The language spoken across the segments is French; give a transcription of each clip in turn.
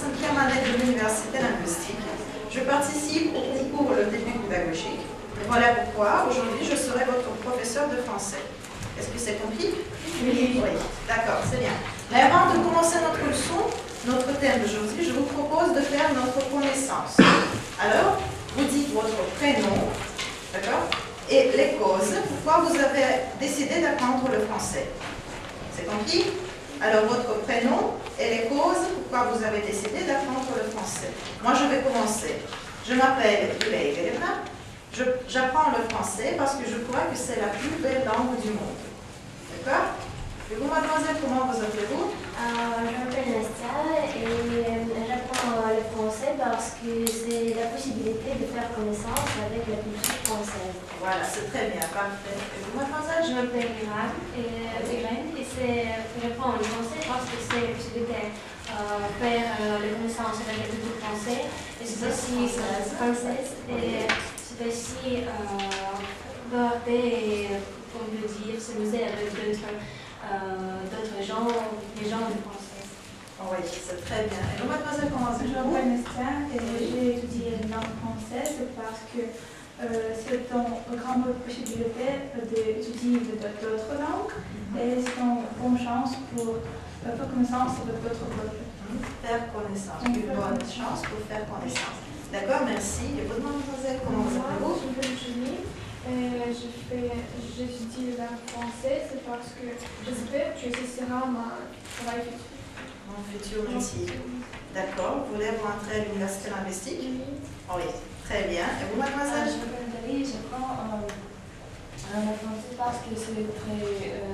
5e année de l'université linguistique. Je participe au concours Le début pédagogique. Et voilà pourquoi aujourd'hui je serai votre professeur de français. Est-ce que c'est compris? Oui. Oui, d'accord, c'est bien. Mais avant de commencer notre leçon, notre thème d'aujourd'hui, je vous propose de faire notre connaissance. Alors, vous dites votre prénom, d'accord? Et les causes, pourquoi vous avez décidé d'apprendre le français. C'est compris? Alors, votre prénom et les causes, pourquoi vous avez décidé d'apprendre le français. Moi, je vais commencer. Je m'appelle Ileï. J'apprends le français parce que je crois que c'est la plus belle langue du monde. D'accord? Et vous, mademoiselle, comment vous appelez-vous? Je m'appelle Nastia et j'apprends le français parce que c'est la possibilité de faire connaissance avec la culture française. Voilà, c'est très bien, parfait. Et vous, mademoiselle? Je m'appelle Irène et j'apprends le français parce que c'est la possibilité de faire la connaissance avec la culture française et c'est aussi française et c'est aussi regarder, comme je veux dire, s'amuser avec d'autres gens, les gens de français. Oui, c'est très bien. Et vous, mademoiselle, comment vous Je m'appelle Nestia et j'ai étudié la langue française parce que c'est une grande possibilité d'étudier d'autres langues et c'est une bonne chance pour faire connaissance avec d'autres peuples. Faire connaissance, une bonne chance pour faire connaissance. D'accord, merci. Et vous, mademoiselle, comment vous appelez-vous? Je m'appelle Julie et j'étudie la langue française parce que j'espère que ce sera mon travail futur. Mon futur métier. D'accord, vous voulez rentrer à l'université linguistique? Oui, très bien. Et vous, mademoiselle? Je m'appelle Nathalie, j'apprends le français parce que c'est une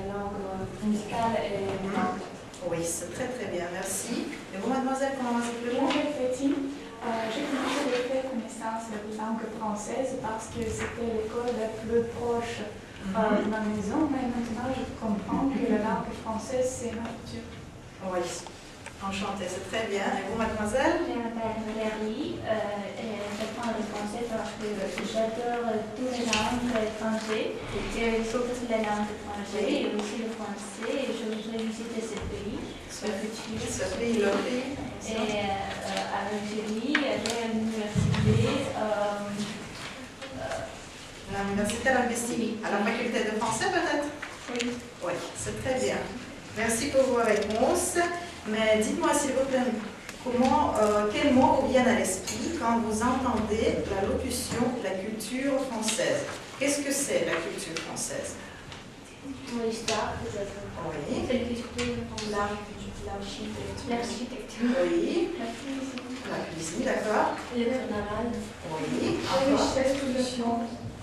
langue musicale et langue. Oui, c'est très très bien, merci. Et vous, mademoiselle, comment vous appelez-vous? Je m'appelle Betty. J'ai commencé à faire connaissance de la langue française parce que c'était l'école la plus proche de ma maison, mais maintenant je comprends que la langue française c'est ma culture. Oui, enchantée, c'est très bien. Et vous, mademoiselle? Je m'appelle Valérie et j'apprends le français parce que j'adore toutes les langues étrangères, surtout les langues étrangères et aussi le français. Et je voudrais visiter ce pays, le futur. Ce pays, le pays. Et à l'Algérie, aller à l'université. L'université linguistique, à la faculté de français peut-être? Oui. Oui, c'est très bien. Merci pour vos réponses. Mais dites-moi s'il vous plaît, quels mots vous viennent à l'esprit quand vous entendez la locution de la culture française? Qu'est-ce que c'est la culture française? L'histoire, peut-être. Oui. C'est l'architecture. Oui. La cuisine, d'accord. Le carnaval. Oui. La Encore. exposition.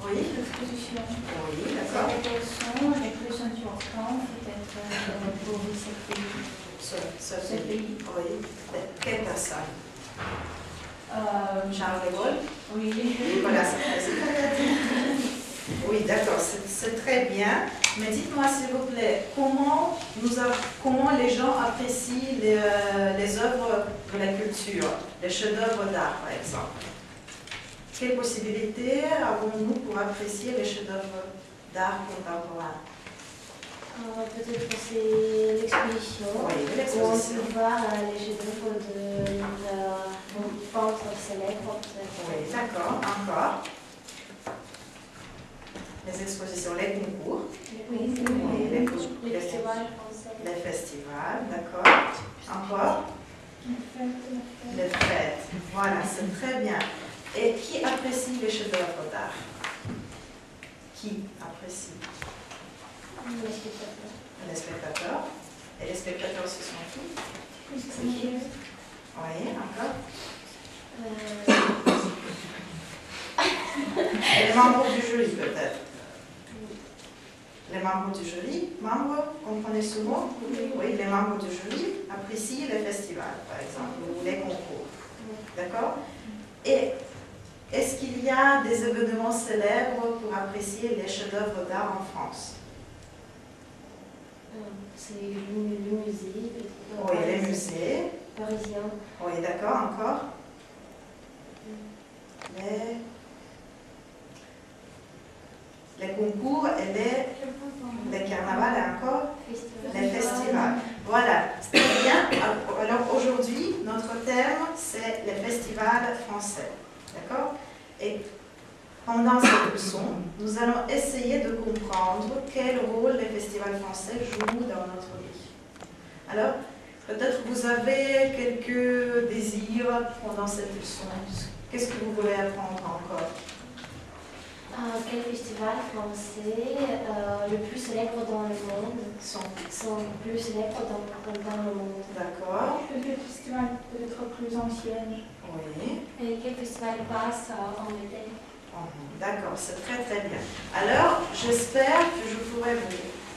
Oui. L'exposition. Oui, d'accord. L'expression importante peut-être pour ce pays. Ce pays. Oui. Quelle personne? Charles de Gaulle? Oui. Voilà, c'est oui, d'accord, c'est très bien. Mais dites-moi, s'il vous plaît, comment les gens apprécient les œuvres de la culture, les chefs-d'œuvre d'art, par exemple? Quelles possibilités avons-nous pour apprécier les chefs-d'œuvre d'art contemporains? Peut-être que c'est l'exposition. Oui, On l'exposition. peut voir les chefs-d'œuvre de peintres célèbres. Oui, d'accord, encore. Les expositions, les concours. Oui, les festivals français. Les festivals, d'accord. Encore. Les fêtes. Voilà, c'est très bien. Et qui apprécie les chefs-d'œuvre d'art? Qui apprécie? Les spectateurs. Les spectateurs. Et les spectateurs, ce sont qui? Oui, encore. Et les membres du jury, peut-être? Les membres du jury, comprenez ce mot? Oui, les membres du jury apprécient les festivals, par exemple, ou les concours. D'accord? Et est-ce qu'il y a des événements célèbres pour apprécier les chefs-d'œuvre d'art en France? C'est le musée. Oui, les musées. Parisiens. Oui, d'accord, encore? Les concours et les carnavals et encore les festivals. Voilà, c'est très bien. Alors aujourd'hui, notre thème, festival français. D'accord? Et pendant cette leçon, nous allons essayer de comprendre quel rôle les festivals français jouent dans notre vie. Alors, peut-être vous avez quelques désirs pendant cette leçon. Qu'est-ce que vous voulez apprendre encore? Quel festival français le plus célèbre dans le monde sont plus célèbres dans le monde? D'accord. Le festival peut-être plus ancien. Oui. Et quel festival passe en été? D'accord, c'est très très bien. Alors, j'espère que je pourrai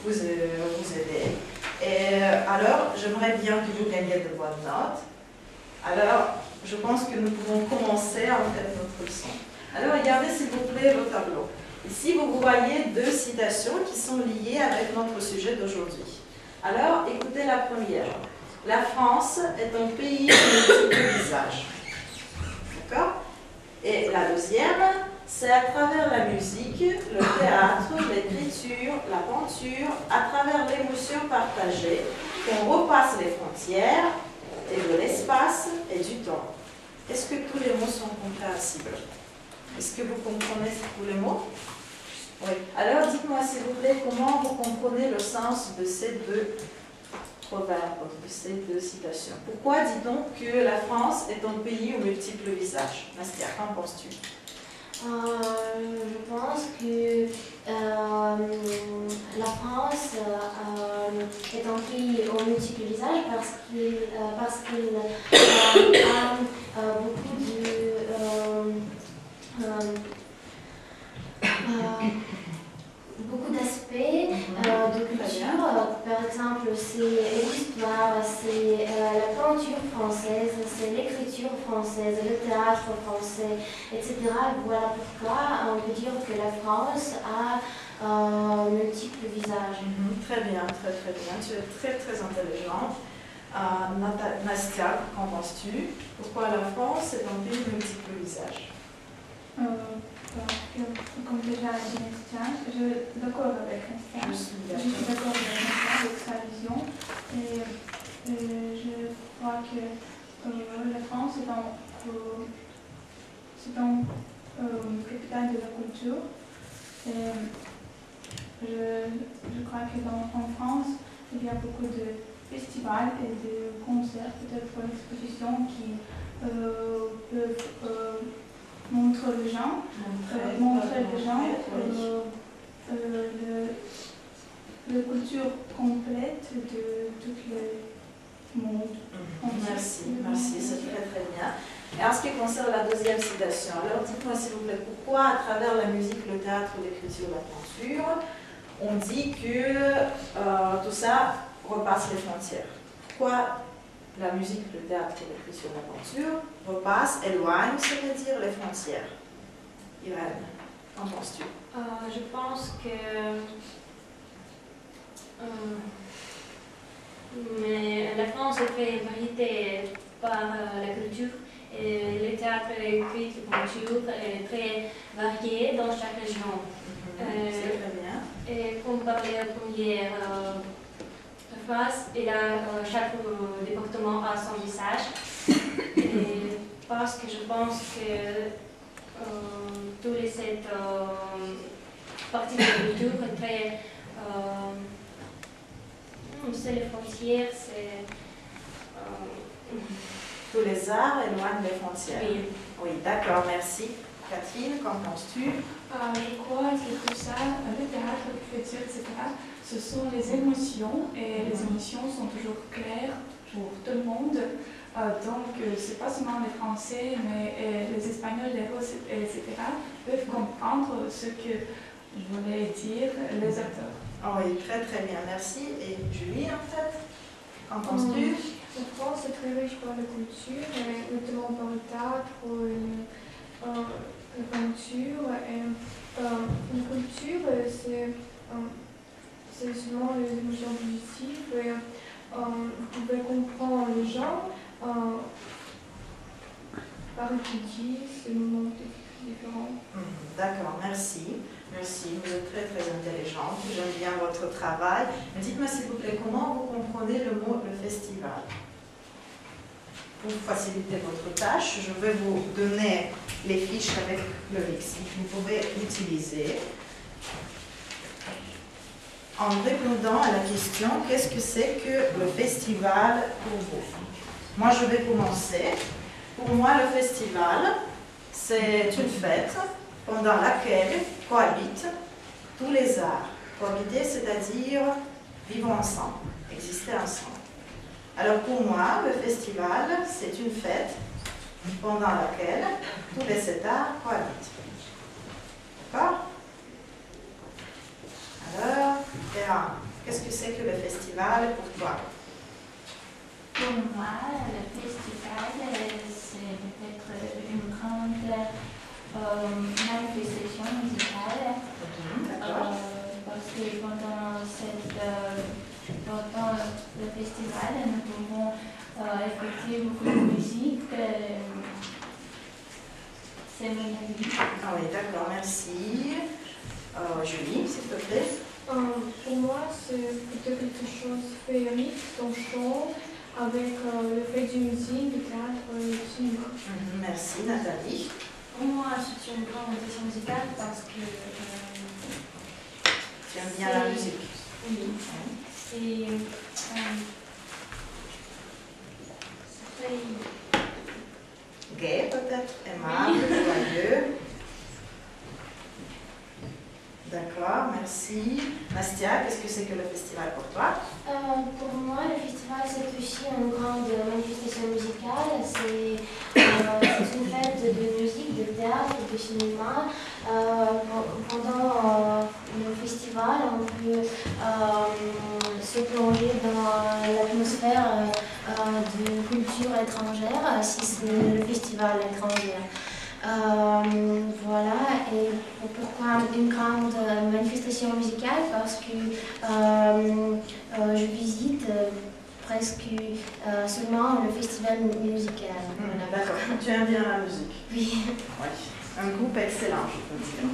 vous aider. Et alors, j'aimerais bien que vous gagniez de bonnes notes. Alors, je pense que nous pouvons commencer en fait notre leçon. Alors, regardez s'il vous plaît le tableau. Ici, vous voyez deux citations qui sont liées avec notre sujet d'aujourd'hui. Alors, écoutez la première. La France est un pays de multiples visages. D'accord? Et la deuxième, c'est à travers la musique, le théâtre, l'écriture, la peinture, à travers l'émotion partagée, qu'on repasse les frontières et de l'espace et du temps. Est-ce que tous les mots sont compréhensibles? Est-ce que vous comprenez tous les mots? Oui. Alors, dites-moi s'il vous plaît, comment vous comprenez le sens de ces deux proverbes, de ces deux citations? Pourquoi dit-on que la France est un pays aux multiples visages? Nastia, qu'en penses-tu? Je pense que la France est un pays aux multiples visages parce qu'il a beaucoup d'aspects de culture. Par exemple, c'est l'histoire, c'est la peinture française, c'est l'écriture française, le théâtre français, etc. Voilà pourquoi on peut dire que la France a multiples visages. Très bien, très très bien. Tu es très très intelligente. Nastia, qu'en penses-tu? Pourquoi la France est un pays de multiples visages? Comme déjà dit Nastia, je suis d'accord avec Nastia. Je suis d'accord avec Nastia, avec sa vision. Et je crois que la France est un capitale de la culture. Et je crois qu'en France, il y a beaucoup de festivals et de concerts, peut-être d'expositions qui peuvent montrer aux gens la culture complète de tout le monde. Merci, merci, c'est très très bien. Et en ce qui concerne la deuxième citation, alors dites-moi s'il vous plaît, pourquoi à travers la musique, le théâtre, l'écriture, la peinture, on dit que tout ça repasse les frontières? Pourquoi la musique, le théâtre, l'écriture, la peinture repasse, éloigne, c'est-à-dire les frontières? Irène, qu'en penses-tu? Je pense que mais la France est très variée par la culture et le théâtre, l'écriture, la peinture est très varié dans chaque région. C'est très bien. Et comme parlait la première phrase, chaque département a son visage. Et parce que je pense que toutes les sept parties de la culture sont très. C'est les frontières, c'est. Tous les arts éloignent les frontières. Oui. Oui, d'accord, merci. Catherine, qu'en penses-tu? Je crois que tout ça, le théâtre, l'écriture, etc., ce sont les émotions et les émotions sont toujours claires pour tout le monde. Donc, c'est pas seulement les Français, mais les Espagnols, les Russes, etc., peuvent comprendre ce que voulaient dire les acteurs. Oh oui, très très bien, merci. Et Julie, en fait, qu'en penses-tu? La France est très riche par la culture, notamment par le théâtre, la peinture. Et la culture, c'est souvent les émotions positives. Et, vous pouvez comprendre les gens par étudier ces moments différents. D'accord, merci. Merci, vous êtes très très intelligente. J'aime bien votre travail. Mais dites-moi s'il vous plaît, comment vous comprenez le mot le festival? pour faciliter votre tâche, je vais vous donner les fiches avec le lexique. Vous pouvez l'utiliser en répondant à la question « Qu'est-ce que c'est que le festival pour vous ?» Moi, je vais commencer. Pour moi, le festival, c'est une fête pendant laquelle cohabitent tous les arts. Cohabiter, c'est-à-dire vivre ensemble, exister ensemble. Alors pour moi, le festival, c'est une fête pendant laquelle tous les sept arts cohabitent. D'accord? Alors, Vera, qu'est-ce que c'est que le festival pour toi? Pour moi, le festival, c'est peut-être une grande manifestation musicale. D'accord. Parce que pendant le festival, nous pouvons écouter beaucoup de musique. C'est magnifique. Ah oui, d'accord, merci. Julie, s'il te plaît. Pour moi, c'est plutôt quelque chose de féerique, un chant, avec le fait de musique, du théâtre et du cinéma. Merci, Nathalie. Pour moi, c'est une grande manifestation musicale parce que Tu aimes bien la musique? oui, c'est très Gai, peut-être, aimable, joyeux. D'accord, merci. Nastia, qu'est-ce que c'est que le festival pour toi? Pour moi, le festival, c'est aussi une grande manifestation musicale. C'est une fête de musique, de théâtre, de cinéma. Pendant le festival, on peut se plonger dans l'atmosphère de culture étrangère, si c'est le festival étranger. Voilà, et pourquoi une grande manifestation musicale? Parce que je visite presque seulement le festival musical. Voilà. D'accord, tu aimes bien la musique? Oui. Oui, un groupe excellent, je peux dire.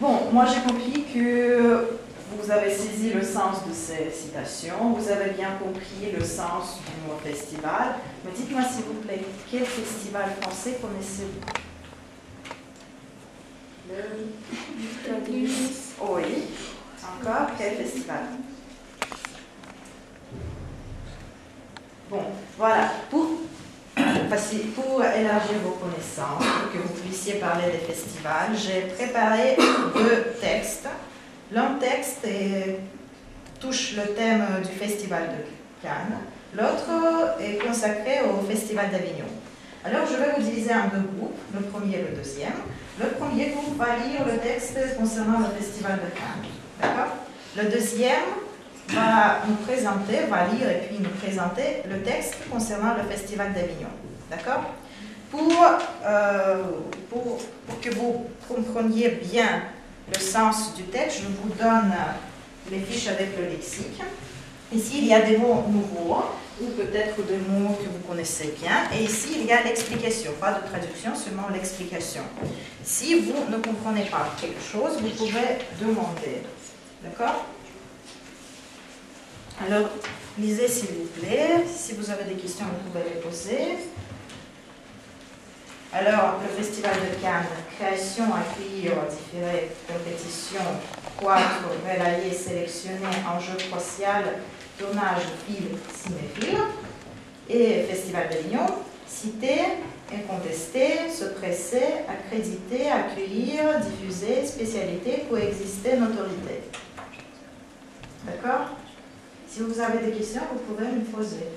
Bon, moi j'ai compris que vous avez saisi le sens de ces citations, vous avez bien compris le sens du mot festival. Mais dites-moi s'il vous plaît, quel festival français connaissez-vous? Oui. Encore, quel festival? Bon, voilà. Pour élargir vos connaissances, pour que vous puissiez parler des festivals, j'ai préparé deux textes. L'un texte touche le thème du Festival de Cannes. L'autre est consacré au Festival d'Avignon. Alors, je vais vous diviser en deux groupes, le premier et le deuxième. Le premier groupe va lire le texte concernant le Festival de Cannes. D'accord? Le deuxième va lire et puis nous présenter le texte concernant le Festival d'Avignon. D'accord? Pour que vous compreniez bien le sens du texte, je vous donne les fiches avec le lexique. Ici, il y a des mots nouveaux, ou peut-être des mots que vous connaissez bien. Et ici, il y a l'explication, pas de traduction, seulement l'explication. Si vous ne comprenez pas quelque chose, vous pouvez demander. D'accord? Alors, lisez s'il vous plaît. Si vous avez des questions, vous pouvez les poser. Alors, le Festival de Cannes, création, accueillir, différer, compétition, croître, relayer, sélectionner, enjeu crucial, tournage, film, cinéphile. Et Festival d'Avignon, citer, incontester, se presser, accréditer, accueillir, diffuser, spécialité, coexister, notoriété. D'accord? Si vous avez des questions, vous pouvez me poser.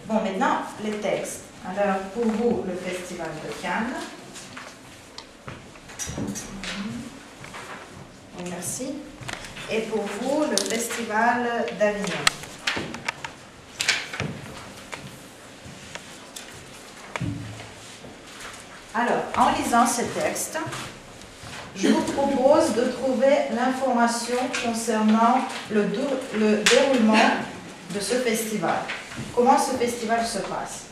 Bon, maintenant, les textes. Alors, pour vous, le Festival de Cannes. Merci. Et pour vous, le Festival d'Avignon. Alors, en lisant ces textes, je vous propose de trouver l'information concernant le déroulement de ce festival. Comment ce festival se passe?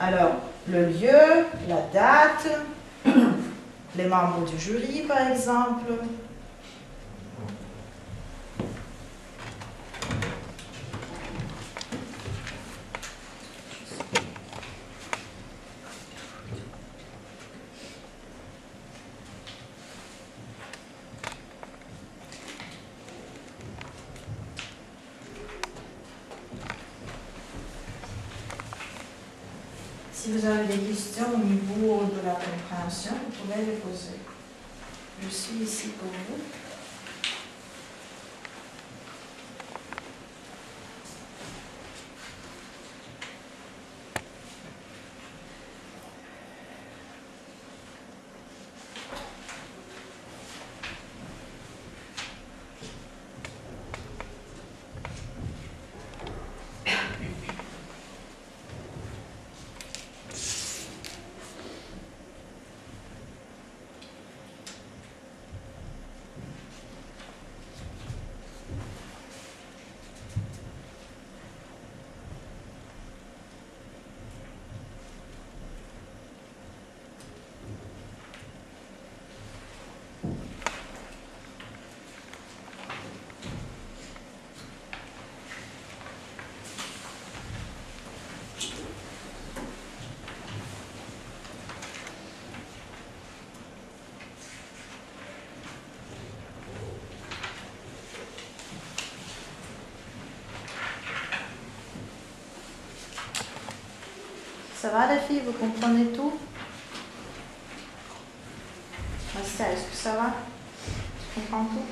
Alors, le lieu, la date, les membres du jury, par exemple. Si vous avez des questions au niveau de la compréhension, vous pouvez les poser. Je suis ici pour vous. Ça va les filles, vous comprenez tout? Marcia, est-ce que ça va? Tu comprends tout?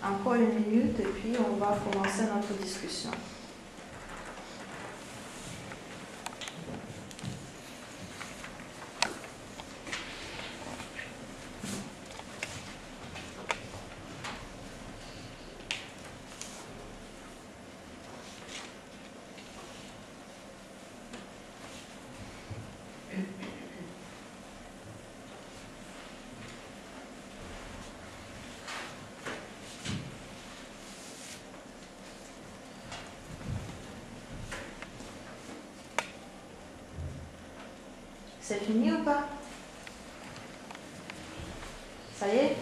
Encore une minute et puis on va commencer notre discussion. C'est fini ou pas? Ça y est?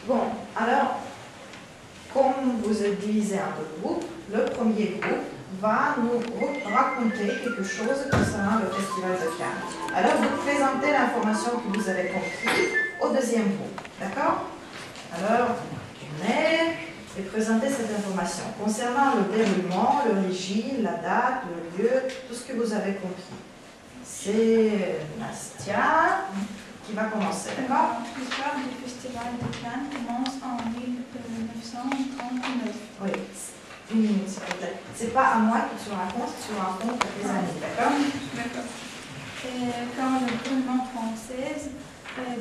Bon, alors, comme vous êtes divisé en deux groupes, le premier groupe va nous raconter quelque chose concernant le Festival de Cannes. Alors, vous présentez l'information que vous avez comprise au deuxième groupe, d'accord? Alors, tournez et présentez cette information concernant le déroulement, l'origine, la date, le lieu, tout ce que vous avez compris. C'est Nastia qui va commencer, d'accord? L'histoire du Festival de Cannes commence en 1939. Oui, une minute s'il te plaît. C'est pas à moi que tu racontes, tu racontes à tes amis, d'accord? D'accord. Quand le gouvernement français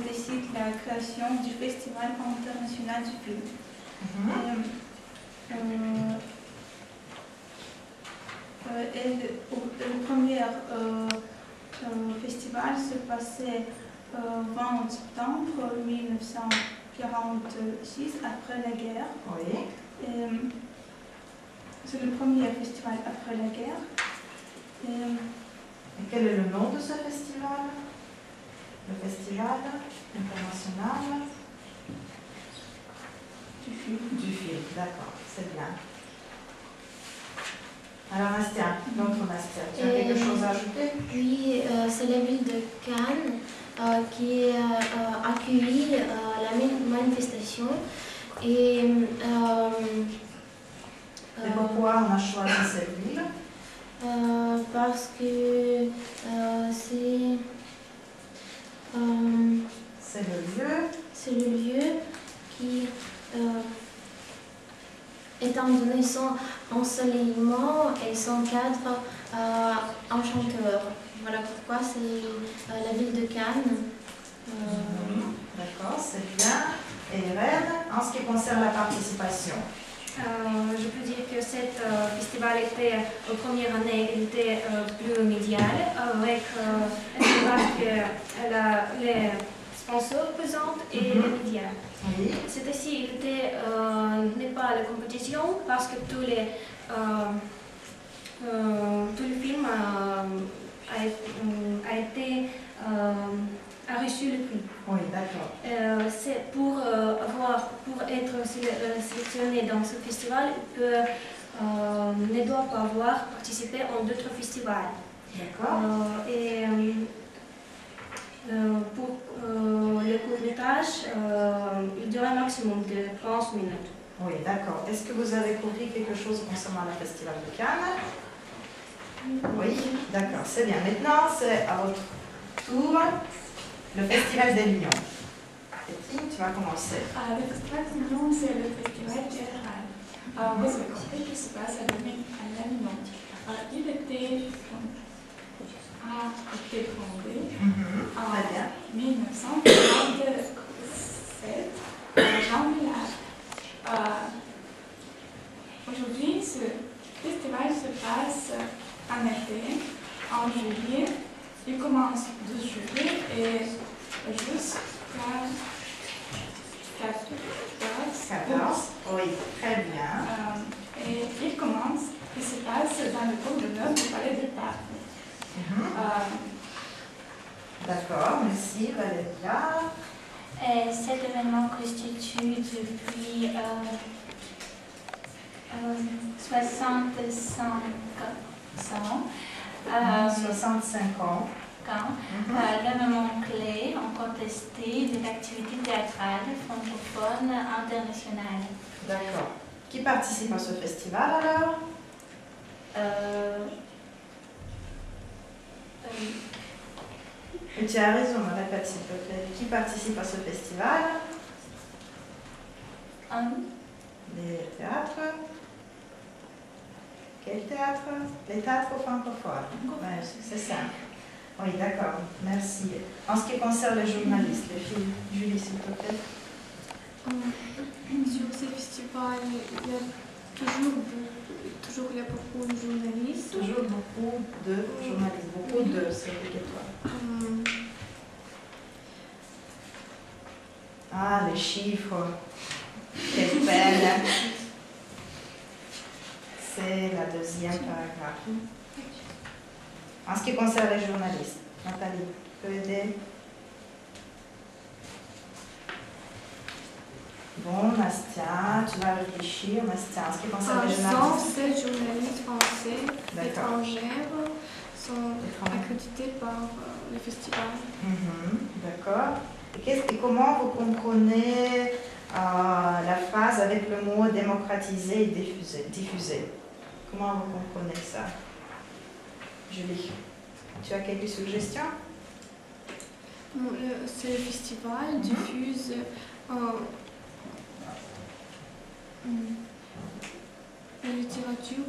décide la création du Festival international du film. Le premier festival se passait 20 septembre 1946, après la guerre. Oui. C'est le premier festival après la guerre. Et quel est le nom de ce festival? Le Festival international du film. Du film, d'accord, c'est bien. Alors Nastia, l'autre Nastia, tu as quelque chose à ajouter? Oui, c'est la ville de Cannes qui a accueilli la manifestation. Et pourquoi on a choisi cette ville? Parce que c'est C'est le lieu qui, étant donné son ensoleillement et son cadre enchanteur. Voilà pourquoi c'est la ville de Cannes. D'accord, c'est bien. Et Irène, en ce qui concerne la participation? Je peux dire que ce festival était, en première année, il était plus médial, avec les sponsors présents et les médias. Oui. Cette ci n'est pas la compétition parce que tous les films a reçu le prix. Oui, d'accord. C'est pour être sélectionné dans ce festival, il peut ne doit pas avoir participé en d'autres festivals. D'accord. Pour le court-métrage, il dure un maximum de 11 minutes. Oui, d'accord. Est-ce que vous avez compris quelque chose concernant le Festival de Cannes? Oui, d'accord, c'est bien. Maintenant, c'est à votre tour le Festival d'Avignon. Catherine, tu vas commencer. Le Festival d'Avignon, c'est le festival théâtral. Vous avez compris qu'il se passe à l'Avignon. Il était fondé en 1947 par Jean Villard. Aujourd'hui, ce festival se passe en été, en juillet. Il commence de juillet et jusqu'à 14. Oui, très bien. Et il se passe dans le cours de l'heure du Palais du Parc. D'accord, merci Valéria. Cet événement constitue depuis 65 ans. 65 ans. Le moment clé en contesté des activités théâtrales francophones internationales. D'accord. Qui participe à ce festival alors? Tu as raison, répète s'il te plaît. Qui participe à ce festival? Les théâtres. Quel théâtre? Les théâtres francophones. Ouais, c'est simple. Oui, d'accord, merci. En ce qui concerne les journalistes, les filles, Julie, s'il te plaît. Sur ces festivals, il y a toujours beaucoup de journalistes. Toujours beaucoup de journalistes. Beaucoup de, c'est obligatoire. Ah, les chiffres. Quelle belle. C'est la deuxième paragraphe. En ce qui concerne les journalistes, Nathalie, tu peux aider? Bon, Nastia, tu vas réfléchir. Nastia, en ce qui concerne les journalistes. 107 journalistes français étrangers sont accrédités par le festival. D'accord. Et comment vous comprenez la phrase avec le mot démocratiser et diffuser? Comment vous comprenez ça? Julie, tu as quelques suggestions? Ce festival diffuse la littérature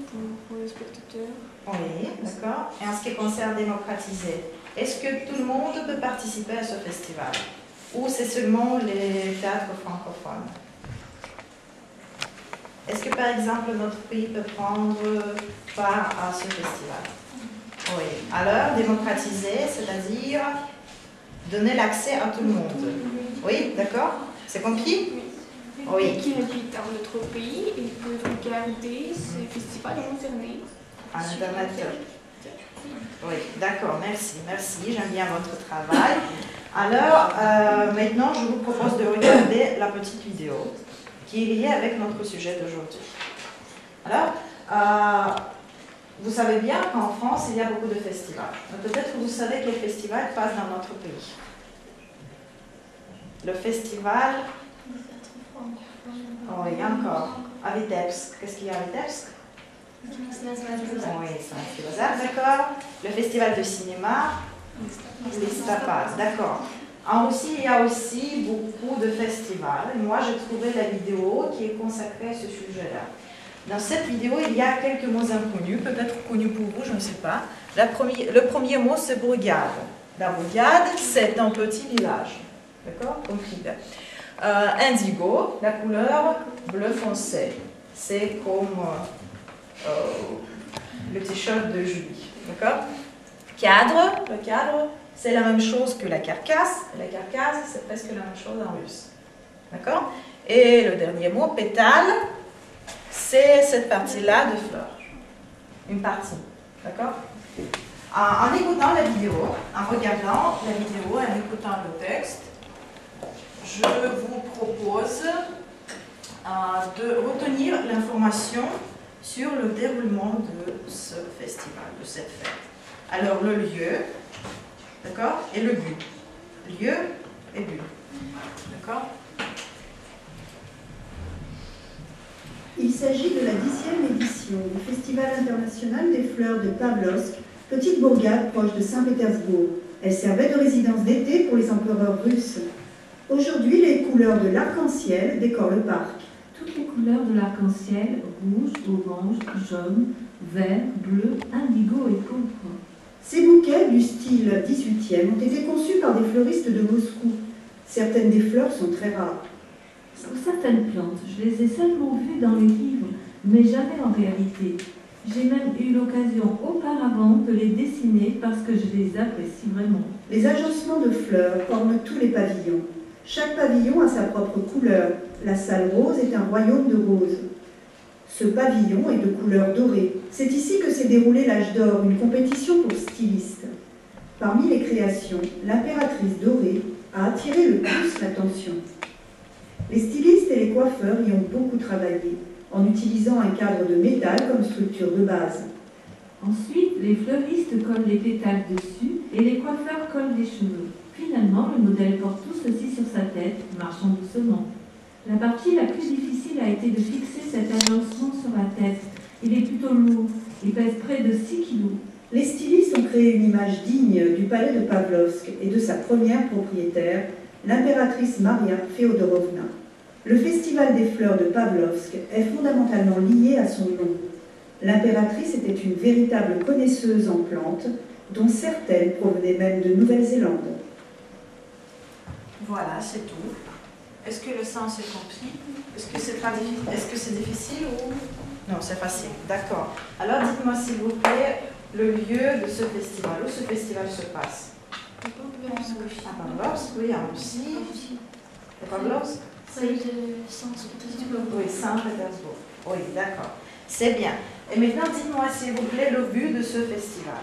pour les spectateurs. Oui, d'accord. Et en ce qui concerne démocratiser, est-ce que tout le monde peut participer à ce festival? Ou c'est seulement les théâtres francophones? Est-ce que par exemple notre pays peut prendre part à ce festival? Oui. Alors, démocratiser, c'est-à-dire donner l'accès à tout le monde. Oui, d'accord? C'est compris? Oui. Qui habite dans notre pays, ils peuvent regarder ce festival en Internet. En Internet. Oui, d'accord, merci, merci, j'aime bien votre travail. Alors, maintenant, je vous propose de regarder la petite vidéo qui est liée avec notre sujet d'aujourd'hui. Alors, vous savez bien qu'en France, il y a beaucoup de festivals. Peut-être que vous savez quel festival passe dans notre pays. Le festival... Oh, il y a encore. À Vitebsk. Qu'est-ce qu'il y a à Vitebsk? Oui, c'est un d'accord. Le festival de cinéma, Listapad, d'accord. En Russie, il y a aussi beaucoup de festivals. Moi, j'ai trouvé la vidéo qui est consacrée à ce sujet-là. Dans cette vidéo, il y a quelques mots inconnus, peut-être connus pour vous, je ne sais pas. Le premier mot, c'est bourgade. La bourgade, c'est un petit village. D'accord? Compris. Indigo, la couleur bleu foncé. C'est comme le t-shirt de Julie. D'accord? Cadre, le cadre, c'est la même chose que la carcasse. La carcasse, c'est presque la même chose en russe. D'accord? Et le dernier mot, pétale, c'est cette partie-là de fleurs. Une partie. D'accord? En écoutant la vidéo, en regardant la vidéo, en écoutant le texte, je vous propose de retenir l'information sur le déroulement de ce festival, de cette fête. Alors le lieu, d'accord, et le but. Lieu et but, d'accord. Il s'agit de la 10e édition du Festival international des fleurs de Pavlovsk, petite bourgade proche de Saint-Pétersbourg. Elle servait de résidence d'été pour les empereurs russes. Aujourd'hui, les couleurs de l'arc-en-ciel décorent le parc. Toutes les couleurs de l'arc-en-ciel, rouge, orange, jaune, vert, bleu, indigo et pourpre. Ces bouquets du style 18e ont été conçus par des fleuristes de Moscou. Certaines des fleurs sont très rares. Pour certaines plantes, je les ai seulement vues dans les livres, mais jamais en réalité. J'ai même eu l'occasion auparavant de les dessiner parce que je les apprécie vraiment. Les agencements de fleurs forment tous les pavillons. Chaque pavillon a sa propre couleur. La salle rose est un royaume de roses. Ce pavillon est de couleur dorée. C'est ici que s'est déroulé l'âge d'or, une compétition pour stylistes. Parmi les créations, l'impératrice dorée a attiré le plus l'attention. Les stylistes et les coiffeurs y ont beaucoup travaillé, en utilisant un cadre de métal comme structure de base. Ensuite, les fleuristes collent les pétales dessus et les coiffeurs collent les cheveux. Finalement, le modèle porte tout ceci sur sa tête, marchant doucement. La partie la plus difficile a été de fixer cet agencement sur la tête. Il est plutôt lourd, il pèse près de 6 kilos. Les stylistes ont créé une image digne du palais de Pavlovsk et de sa première propriétaire, l'impératrice Maria Féodorovna. Le festival des fleurs de Pavlovsk est fondamentalement lié à son nom. L'impératrice était une véritable connaisseuse en plantes, dont certaines provenaient même de Nouvelle-Zélande. Voilà, c'est tout. Est-ce que le sens est compris? Est-ce que c'est difficile ou... Non, c'est facile. D'accord. Alors, dites-moi s'il vous plaît, le lieu de ce festival, où ce festival se passe? À Pavlovsk, oui, en Russie. À Pavlovsk? Oui, de Saint-Pétersbourg. Oui, Saint-Pétersbourg. Oui, d'accord. C'est bien. Et maintenant, dites-moi s'il vous plaît le but de ce festival.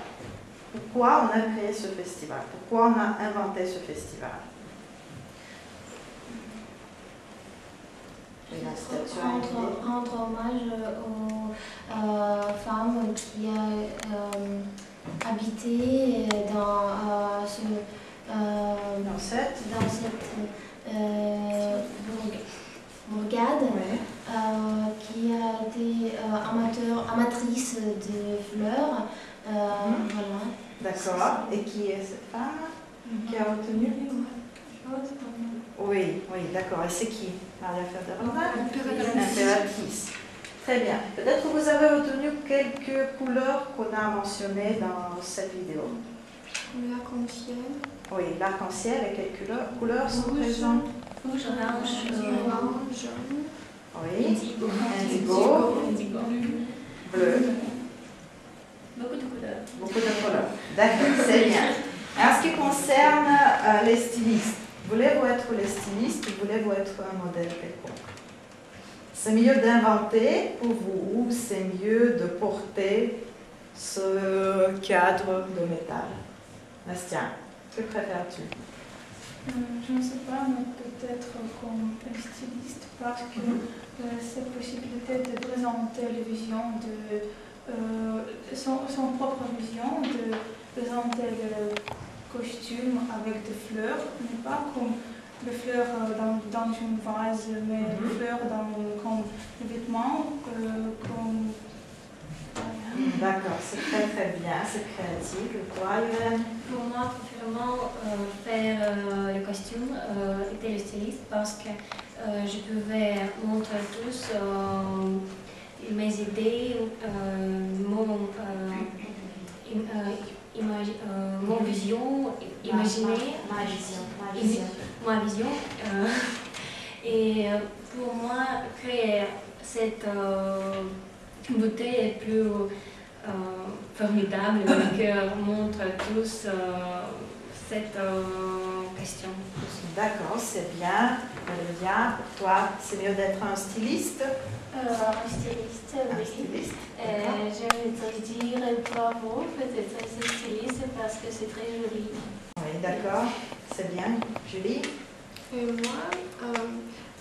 Pourquoi on a créé ce festival? Pourquoi on a inventé ce festival? Rendre hommage aux femmes qui habitaient dans cette bourgade, qui a été amatrice de fleurs. Voilà. D'accord. Et qui est cette femme qui a obtenu? Oui, d'accord. Et c'est qui? Maria Féodorovna? L'impératrice. Très bien. Peut-être que vous avez retenu quelques couleurs qu'on a mentionnées dans cette vidéo. L'arc-en-ciel. Oui, l'arc-en-ciel et quelles couleurs sont présentes? Rouge, orange, jaune. Oui. Indigo. Bleu. beaucoup de couleurs. Beaucoup de couleurs. D'accord, c'est bien. En ce qui concerne les stylistes, voulez-vous être les stylistes ou voulez-vous être un modèle quelconque? C'est mieux d'inventer pour vous ou c'est mieux de porter ce cadre de métal? Nastia, que préfères-tu? Je ne sais pas, mais peut-être comme un styliste parce que cette possibilité de présenter les visions de son propre vision, de présenter le costume avec des fleurs, mais pas comme les fleurs dans une vase, mais les fleurs comme des vêtements, comme... D'accord, c'est très très bien, c'est créatif. Et toi, Irène? Pour moi, préférément faire le costume était le styliste parce que je pouvais montrer tous mes idées, mon vision, imaginer, ma vision. Et pour moi, créer cette beauté est plus formidable que montre tous cette question. D'accord, c'est bien. Olivia, pour toi, c'est mieux d'être un styliste? Un styliste, oui. Styliste. J'aimerais dire bravo, peut-être c'est styliste parce que c'est très joli. Oui, d'accord, c'est bien. Julie? Et moi,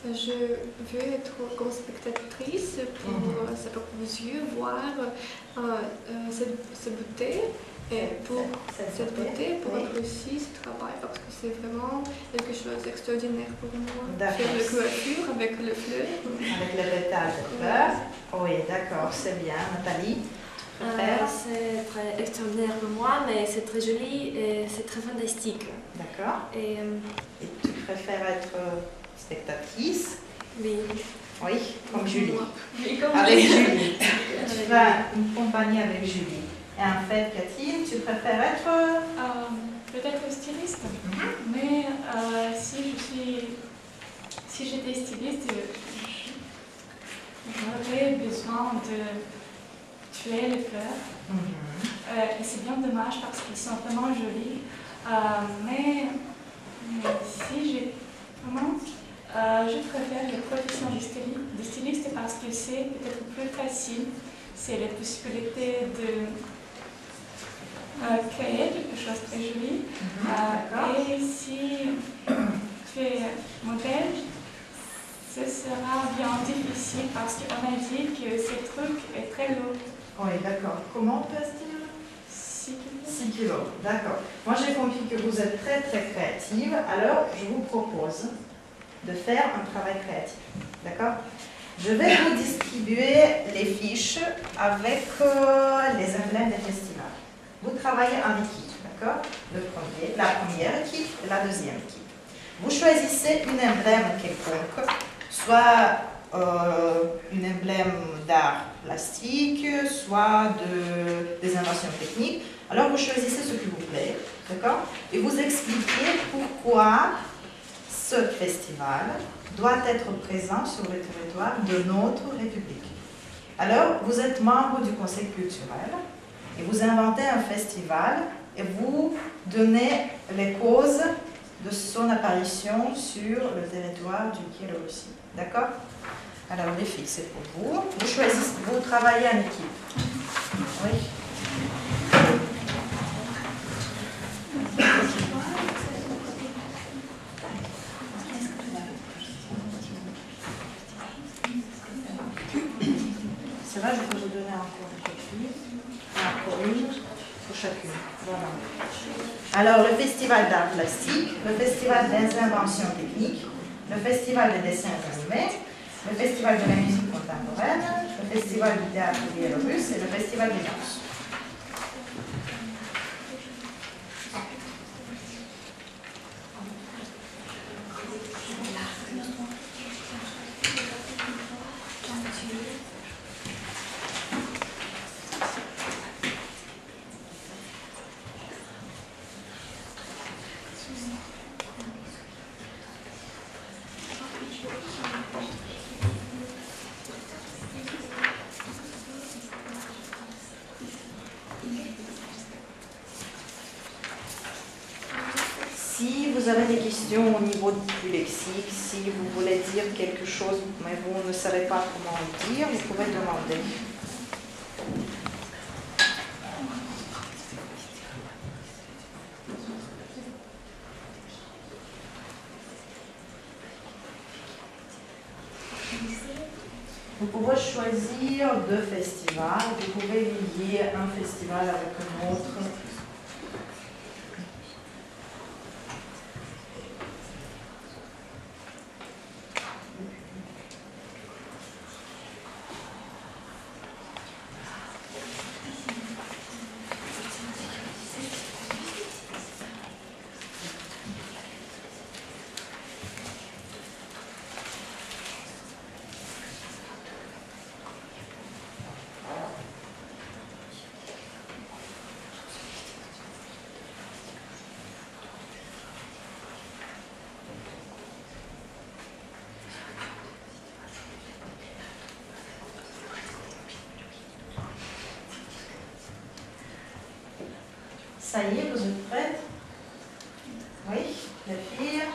je veux être comme spectatrice pour ce pour vos yeux, voir cette beauté. Et pour cette beauté, pour apprécier ce travail, parce que c'est vraiment quelque chose d'extraordinaire pour moi. Faire la coiffure avec le fleur. Avec le pétale de fleurs. Oui, d'accord, c'est bien. Nathalie, tu préfères? C'est très extraordinaire pour moi, mais c'est très joli et c'est très fantastique. D'accord. Et tu préfères être spectatrice? Oui. Oui, comme Julie. Oui, comme avec Julie. Tu vas une compagnie avec Julie. Et en fait, Catherine, tu préfères être... Peut-être styliste, mais si j'étais styliste, j'aurais besoin de tuer les fleurs. Et c'est bien dommage parce qu'ils sont vraiment jolis. Mais si j'ai vraiment... je préfère la profession de styliste parce que c'est peut-être plus facile. C'est la possibilité de créer quelque chose de très joli. Et si tu es modèle, ce sera bien difficile parce qu'on a dit que ce truc est très lourd. Oui, d'accord. Comment pèse-t-il? 6 6 kilos, d'accord. Moi, j'ai compris que vous êtes très, très créative. Alors, je vous propose de faire un travail créatif. D'accord? Je vais vous distribuer les fiches avec les emblèmes des festivals. Vous travaillez en équipe, d'accord? La première équipe et la deuxième équipe. Vous choisissez une emblème quelconque, soit une emblème d'art plastique, soit des inventions techniques. Alors vous choisissez ce qui vous plaît, d'accord? Et vous expliquez pourquoi ce festival doit être présent sur le territoire de notre République. Alors, vous êtes membre du Conseil culturel et vous inventez un festival et vous donnez les causes de son apparition sur le territoire du Biélorussie. D'accord? Alors, les filles, c'est pour vous. Vous choisissez, vous travaillez en équipe. Oui. C'est vrai, je peux vous donner encore une copie. Encore une pour chacune. Voilà. Alors, le festival d'art plastique, le festival des inventions techniques, le festival des dessins animés, le festival de la musique contemporaine, le festival du théâtre biélorusse et le festival des danses. Si vous avez des questions au niveau du lexique, si vous voulez dire quelque chose, mais vous ne savez pas comment le dire, vous pouvez demander. Vous pouvez choisir 2 festivals, vous pouvez lier un festival avec un autre. Ça y est, vous êtes prêtes? Oui, les filles,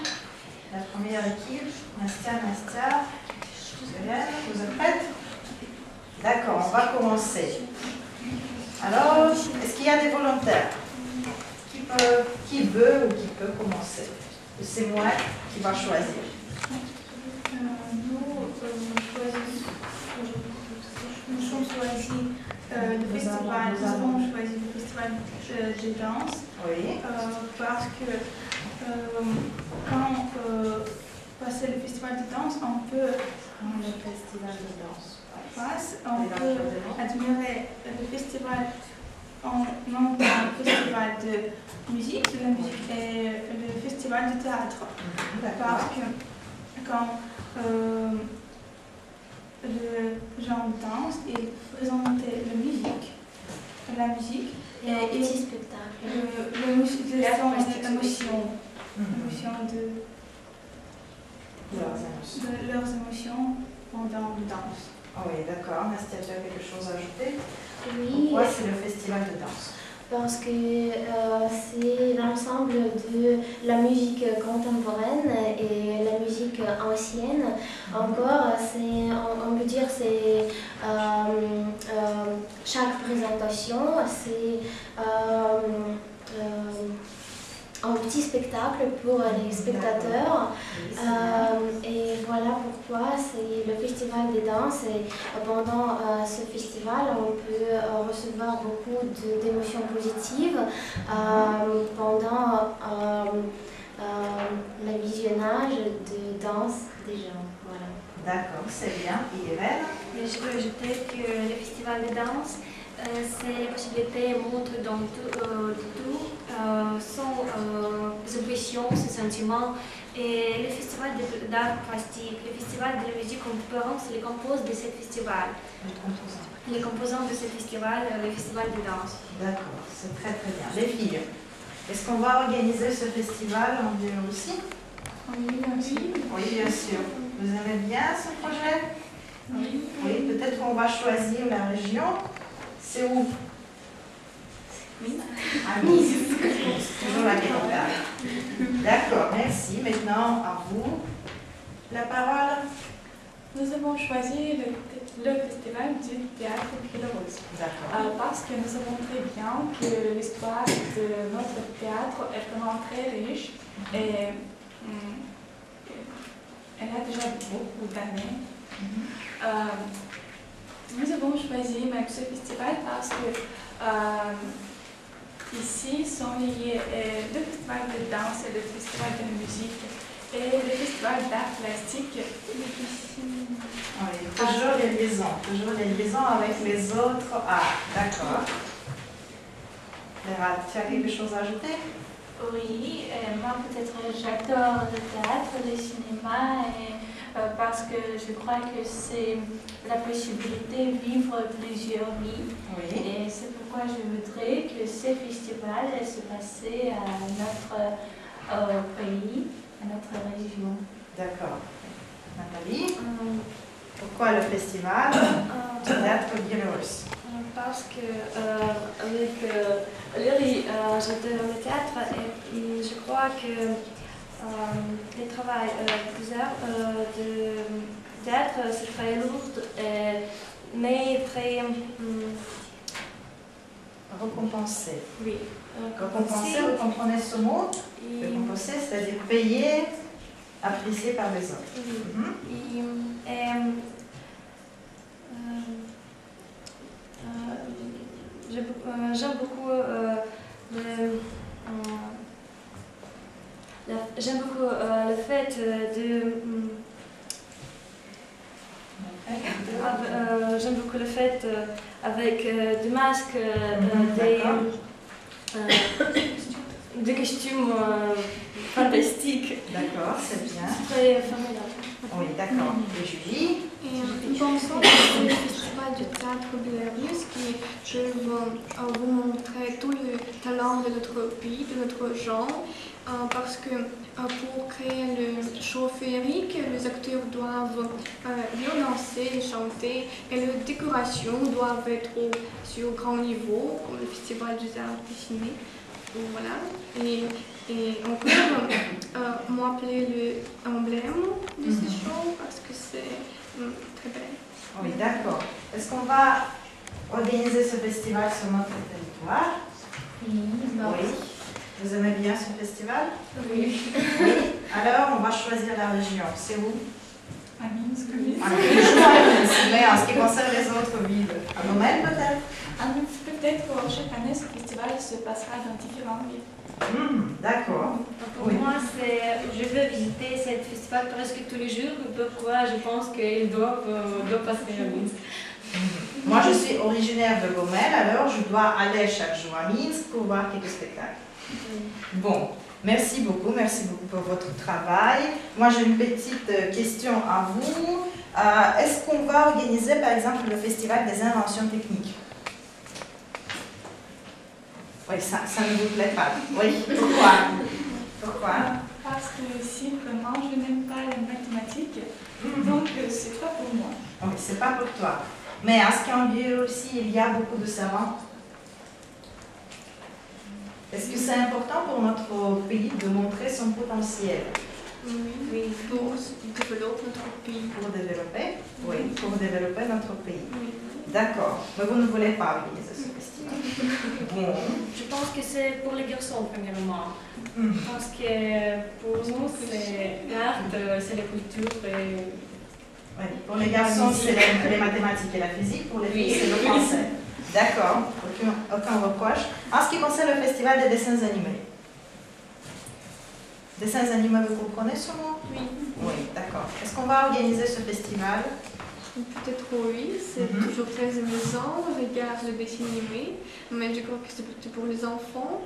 la première équipe, Nastia, Hélène, vous êtes prêtes? D'accord, on va commencer. Alors, est-ce qu'il y a des volontaires? Qui veut ou qui peut commencer? C'est moi qui va choisir. Nous nous avons choisi le festival de danse parce que quand passer le festival de danse, on peut admirer le festival non pas le festival de musique, et le festival de théâtre. Parce que quand le genre de danse et présenter la musique et un petit spectacle. L'émotion de leurs émotions pendant la danse. Ah oui, d'accord. Nastia, tu as quelque chose à ajouter? Oui. Pourquoi c'est le festival de danse? Parce que c'est l'ensemble de la musique contemporaine et la musique ancienne. Encore, on peut dire c'est chaque présentation, c'est un petit spectacle pour les spectateurs. Et voilà pourquoi c'est le festival des danses. Et pendant ce festival, on peut recevoir beaucoup d'émotions positives pendant le visionnage de danse des gens. Voilà. D'accord, c'est bien. Et Irène? Je peux ajouter que le festival de danse, c'est la possibilité de montrer dans tout son impressions, ses sentiments. Et le festival d'art plastique, le festival de la musique contemporaine, c'est les composants de ce festival. Les composants de ce festival, le festival de danse. D'accord, c'est très très bien. Les filles, est-ce qu'on va organiser ce festival en Biélorussie? Oui, bien sûr. Oui, bien sûr. Vous aimez bien ce projet? Oui. Oui, peut-être qu'on va choisir la région. C'est où? Oui. Ah oui, toujours la capitale. D'accord, merci. Maintenant, à vous, la parole. Nous avons choisi le festival du théâtre biélorusse. Parce que nous savons très bien que l'histoire de notre théâtre est vraiment très riche et elle a déjà beaucoup d'années. Nous avons choisi même ce festival parce que ici sont liés le festival de danse et le festival de musique et le festival d'art plastique. Oui, toujours les liaisons avec les autres arts. D'accord. Léra, tu as quelque chose à ajouter? Oui, moi peut-être j'adore le théâtre, le cinéma, parce que je crois que c'est la possibilité de vivre plusieurs vies. Oui. Et c'est pourquoi je voudrais que ce festival se passe à notre pays, à notre région. D'accord. Nathalie, pourquoi le festival du théâtre biélorusse? Parce que avec j'étais dans le théâtre et je crois que le travail des heures de théâtre c'est très lourd mais très récompensé. Oui. Récompensé, vous comprenez ce mot? Récompensé, c'est-à-dire payé, apprécié par les autres. Oui. J'aime beaucoup le fait j'aime beaucoup le fait avec des masques, des costumes fantastiques. D'accord, c'est bien. C'est très formidable. Oui, d'accord. Et Julie? Nous pensons que c'est le festival du théâtre biélorusse qui peut vous montrer tout le talent de notre pays, de notre genre, parce que pour créer le show féerique, les acteurs doivent bien danser et chanter et les décorations doivent être sur grand niveau, comme le festival du théâtre dessiné. Voilà. Et encore, moi plaît l'emblème de ce show parce que c'est très belle. Oui, d'accord. Est-ce qu'on va organiser ce festival sur notre territoire? Oui. Vous aimez bien ce festival? Oui. Oui. Alors, on va choisir la région. C'est où? À Minsk, oui. Mais en ce qui concerne les autres villes, à Nomel peut-être? À Minsk peut-être. fait, chaque année, ce festival se passera dans différentes villes. D'accord. Pour moi, je veux visiter ce festival presque tous les jours. Pourquoi je pense qu'ils doivent passer à Minsk. Moi, je suis originaire de Gomel, alors je dois aller chaque jour à Minsk pour voir quelques spectacles. Bon, merci beaucoup pour votre travail. Moi, j'ai une petite question à vous. Est-ce qu'on va organiser, par exemple, le festival des inventions techniques? Oui, ça ne vous plaît pas. Oui, pourquoi? Parce que si vraiment je n'aime pas les mathématiques, donc c'est pas pour moi. Oui, c'est pas pour toi. Mais à ce qu'en Biélorussie, il y a beaucoup de savants. Est-ce que c'est important pour notre pays de montrer son potentiel? Oui, pour développer notre pays. Pour développer? Oui, pour développer notre pays. Oui. D'accord. Mais vous ne voulez pas organiser ce festival? Bon. Je pense que c'est pour les garçons, premièrement. Parce que pour nous, c'est l'art, c'est la culture. Oui, pour les garçons, c'est les mathématiques et la physique. Pour les filles, c'est le français. D'accord. Aucun reproche. En ce qui concerne le festival des dessins animés. Dessins animés, vous comprenez ce mot? Oui. Oui, d'accord. Est-ce qu'on va organiser ce festival? Peut-être oui, c'est toujours très amusant, on regarde le dessin animé, mais je crois que c'est plutôt pour les enfants.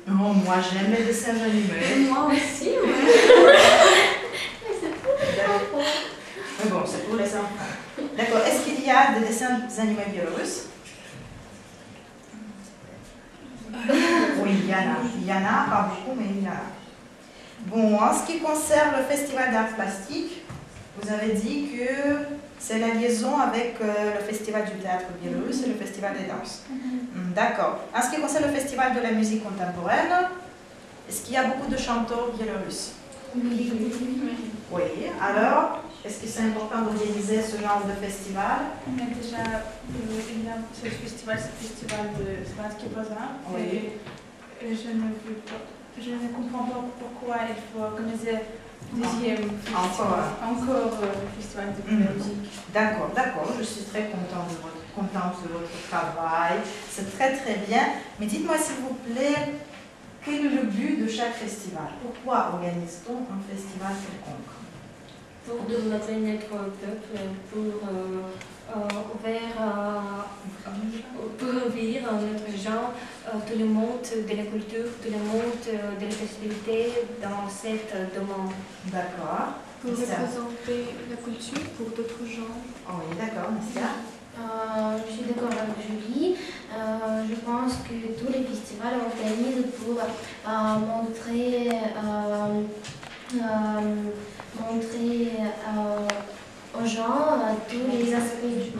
Oh, moi j'aime les dessins animés. Moi aussi, Mais bon, c'est pour les enfants. D'accord. Est-ce qu'il y a des dessins animés biélorusses? Oui, il y en a. Il y en a, pas beaucoup, mais il y en a. Bon, en ce qui concerne le festival d'art plastique, vous avez dit que c'est la liaison avec le festival du théâtre biélorusse et le festival des danses. D'accord. En ce qui concerne le festival de la musique contemporaine, est-ce qu'il y a beaucoup de chanteurs biélorusses? Oui. Oui. Alors, est-ce que c'est important d'organiser ce genre de festival? Mais déjà, il y a ce festival, c'est le festival de Svansky Bazar. Oui. Et je ne comprends pas pourquoi il faut organiser deuxième festival, encore le festival de la musique. D'accord, d'accord. Je suis très contente de votre travail. C'est très très bien. Mais dites-moi s'il vous plaît, quel est le but de chaque festival? Pourquoi organise-t-on un festival quelconque? Pour développer notre peuple, pour ouvrir notre genre, tout le monde de la culture, tout le monde de la possibilité dans cet domaine. D'accord. Pour représenter la culture pour d'autres gens. Oui, d'accord, Nastia. Je suis d'accord avec Julie. Je pense que tous les festivals organisent pour montrer aux gens tous les aspects du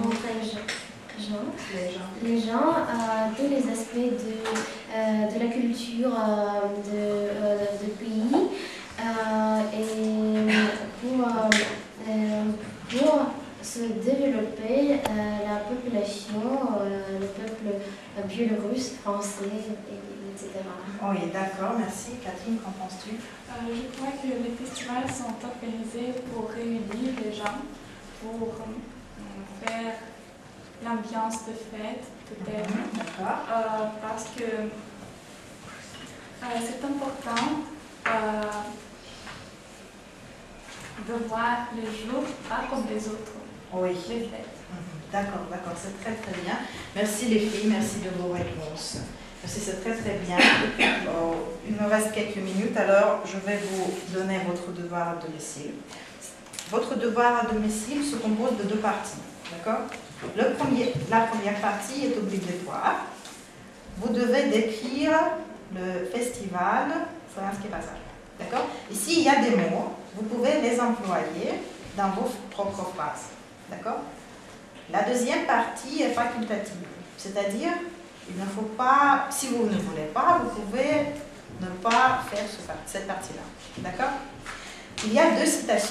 tous les aspects de la culture de pays et pour se développer la population, le peuple biélorusse, français, etc. Oui, d'accord, merci. Catherine, qu'en penses-tu? Je crois que les festivals sont organisés pour réunir les gens, pour faire l'ambiance de fête, peut-être. D'accord. Parce que c'est important de voir les jours pas comme les autres. Oui. Les fêtes. D'accord, d'accord, c'est très très bien. Merci les filles, merci de vos réponses. Merci, c'est très très bien. Il me reste quelques minutes, alors je vais vous donner votre devoir à domicile. Votre devoir à domicile se compose de deux parties, d'accord? La première partie est obligatoire. Vous devez décrire le festival Svansky Bazar, d'accord? Ici, il y a des mots, vous pouvez les employer dans vos propres phrases, d'accord? La deuxième partie est facultative, c'est-à-dire, il ne faut pas, si vous ne voulez pas, vous pouvez ne pas faire cette partie-là, d'accord? Il y a deux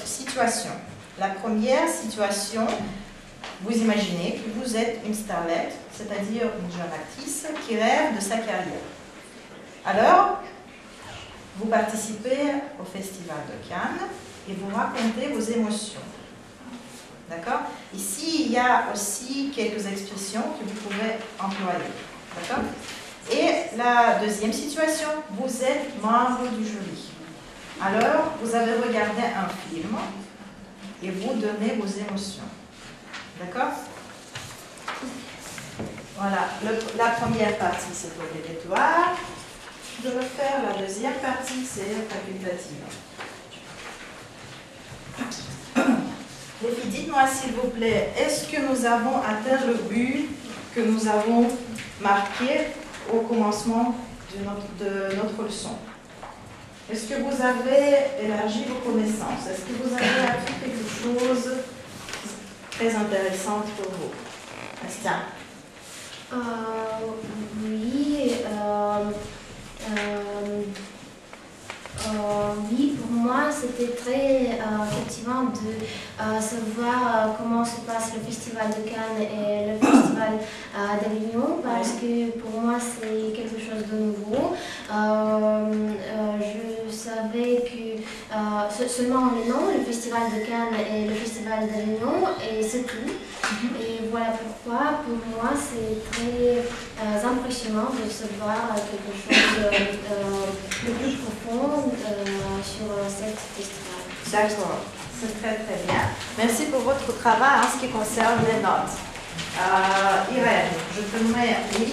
situations. La première situation, vous imaginez que vous êtes une starlette, c'est-à-dire une jeune actrice qui rêve de sa carrière. Alors, vous participez au Festival de Cannes et vous racontez vos émotions. D'accord? Ici, il y a aussi quelques expressions que vous pouvez employer. D'accord? Et la deuxième situation, vous êtes membre du jury. Alors, vous avez regardé un film et vous donnez vos émotions. D'accord? Voilà, la première partie, c'est obligatoire de le faire. La deuxième partie, c'est facultative. Les filles, dites-moi s'il vous plaît, est-ce que nous avons atteint le but que nous avons marqué au commencement de notre leçon? Est-ce que vous avez élargi vos connaissances? Est-ce que vous avez appris quelque chose de très intéressant pour vous? Nastia? Oui, oui, pour moi, c'était très effectivement de savoir comment se passe le Festival de Cannes et le Festival d'Avignon, parce que pour moi, c'est quelque chose de nouveau. Je savais que seulement les noms, le Festival de Cannes et le Festival d'Avignon, et c'est tout. Et voilà pourquoi, pour moi, c'est très impressionnant de savoir quelque chose de plus profond sur cette festival. D'accord, c'est très très bien. Merci pour votre travail en ce qui concerne les notes. Irène, je te mets 8.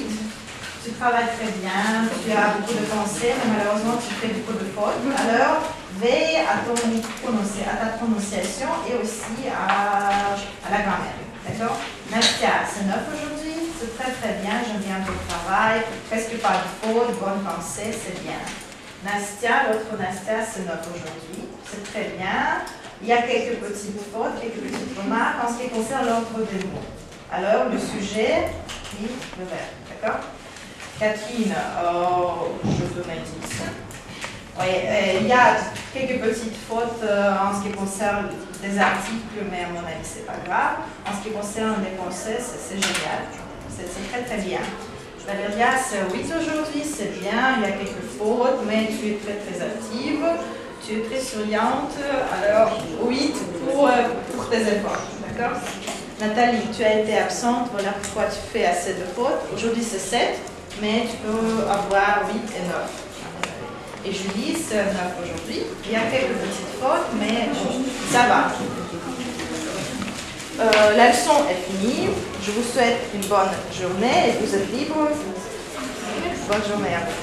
Tu travailles très bien, tu as beaucoup de pensées, mais malheureusement tu fais beaucoup de fautes. Alors, veille à ta prononciation et aussi à la grammaire. D'accord? Nastia, c'est 9 aujourd'hui, c'est très très bien, j'aime bien ton travail, presque pas de fautes, bonne pensée, c'est bien. Nastia, l'autre Nastia, c'est 9 aujourd'hui, c'est très bien. Il y a quelques petites fautes, quelques petites remarques en ce qui concerne l'ordre des mots. Alors, le sujet, puis le verbe, d'accord? Catherine, je te mets 10. Oui, il y a quelques petites fautes en ce qui concerne des articles, mais à mon avis, c'est pas grave. En ce qui concerne les pensées, c'est génial. C'est très très bien. Valéria, c'est 8 aujourd'hui, c'est bien. Il y a quelques fautes, mais tu es très très active. Tu es très souriante. Alors, 8 pour tes efforts. D'accord? Nathalie, tu as été absente. Voilà pourquoi tu fais assez de fautes. Aujourd'hui, c'est 7, mais tu peux avoir 8 et 9. Et Julie, c'est 9 aujourd'hui. Il y a quelques petites fautes, mais ça va. La leçon est finie. Je vous souhaite une bonne journée et vous êtes libres. Bonne journée à vous.